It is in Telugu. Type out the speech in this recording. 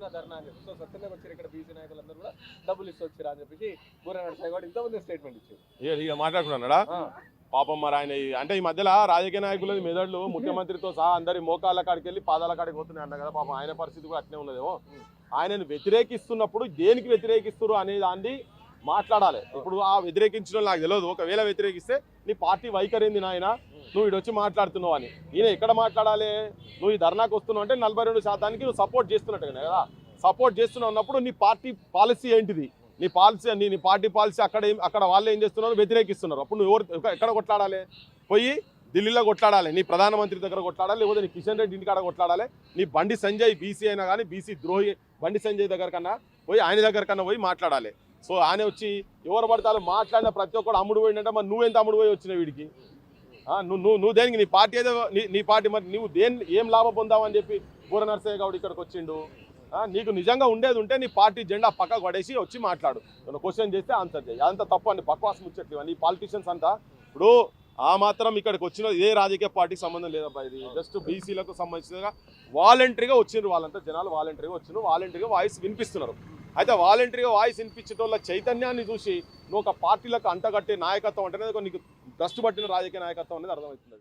చేస్తున్నా ధర్నా అని చెప్పి. సో సత్యంగా వచ్చారు ఇక్కడ బీసీ నాయకులందరూ కూడా డబ్బులు ఇస్తూ వచ్చారు అని చెప్పేసి బూర నరసయ్య గౌడ్ ఇంతమంది స్టేట్మెంట్ ఇచ్చారు. ఇక మాట్లాడుకున్నాడా పాపం మరి ఆయన అంటే ఈ మధ్యలో రాజకీయ నాయకుల మెదడులు ముఖ్యమంత్రితో సహా అందరి మోకాళ్ళ కాడికి వెళ్ళి పాదాల కాడికి పోతున్నాయి అన్న కదా. పాపం ఆయన పరిస్థితి కూడా అట్నే ఉన్నదేమో. ఆయనను వ్యతిరేకిస్తున్నప్పుడు దేనికి వ్యతిరేకిస్తున్నారు అనే దాన్ని మాట్లాడాలి. ఇప్పుడు ఆ వ్యతిరేకించడం నాకు తెలియదు. ఒకవేళ వ్యతిరేకిస్తే నీ పార్టీ వైఖరింది నాయన, నువ్వు ఇటు వచ్చి మాట్లాడుతున్నావు అని. ఈయన ఎక్కడ మాట్లాడాలి? నువ్వు ఈ ధర్నాకు వస్తున్నావు అంటే 42% నువ్వు సపోర్ట్ చేస్తున్నట్టు కదా. సపోర్ట్ చేస్తున్నావు అన్నప్పుడు నీ పార్టీ పాలసీ ఏంటిది? నీ పాలసీ నీ పార్టీ పాలసీ అక్కడ వాళ్ళు ఏం చేస్తున్నారు? వ్యతిరేకిస్తున్నారు. అప్పుడు నువ్వు ఎక్కడ కొట్లాడాలి? పోయి ఢిల్లీలో కొట్లాడాలి, నీ ప్రధానమంత్రి దగ్గర కొట్లాడాలి, లేకపోతే నీ కిషన్ రెడ్డి ఇంటికాడ కొట్లాడాలి. నీ బండి సంజయ్ బీసీ అయినా కానీ బీసీ ద్రోహి బండి సంజయ్ దగ్గర కన్నా పోయి ఆయన దగ్గర కన్నా పోయి మాట్లాడాలి. సో ఆయన వచ్చి ఎవరు పడతారు మాట్లాడిన ప్రతి ఒక్కరు అమ్ముడు పోయిందంటే మరి నువ్వెంత అమ్ముడు పోయి వచ్చిన వీడికి? నువ్వు దేనికి నీ పార్టీ ఏదో నీ పార్టీ మరి నువ్వు ఏం లాభం పొందావని చెప్పి బూర నరసయ్య గౌడ్ ఇక్కడికి వచ్చిండు. నీకు నిజంగా ఉండేది ఉంటే నీ పార్టీ జెండా పక్కకు పడేసి వచ్చి మాట్లాడు. క్వశ్చన్ చేస్తే ఆన్సర్ చేయి. అదంతా తప్పు అండి, బక్వాస్ ముచ్చట్లు అని పాలిటీషియన్స్ అంతా. ఇప్పుడు ఆ మాత్రం ఇక్కడికి వచ్చిన ఏ రాజకీయ పార్టీకి సంబంధం లేదబ్బా. ఇది జస్ట్ బీసీలకు సంబంధించిన వాలంటరీగా వచ్చిండ్రు. వాళ్ళంతా జనాలు వాలంటరీగా వచ్చిండ్రు, వాలంటరీగా వాయిస్ వినిపిస్తున్నారు. అయితే వాలంటరీగా వాయిస్ వినిపించడం చైతన్యాన్ని చూసి నువ్వు ఒక పార్టీలకు అంటగట్టే నాయకత్వం అంటేనే నీకు దృష్టి పట్టిన రాజకీయ నాయకత్వం అనేది అర్థమవుతుంది.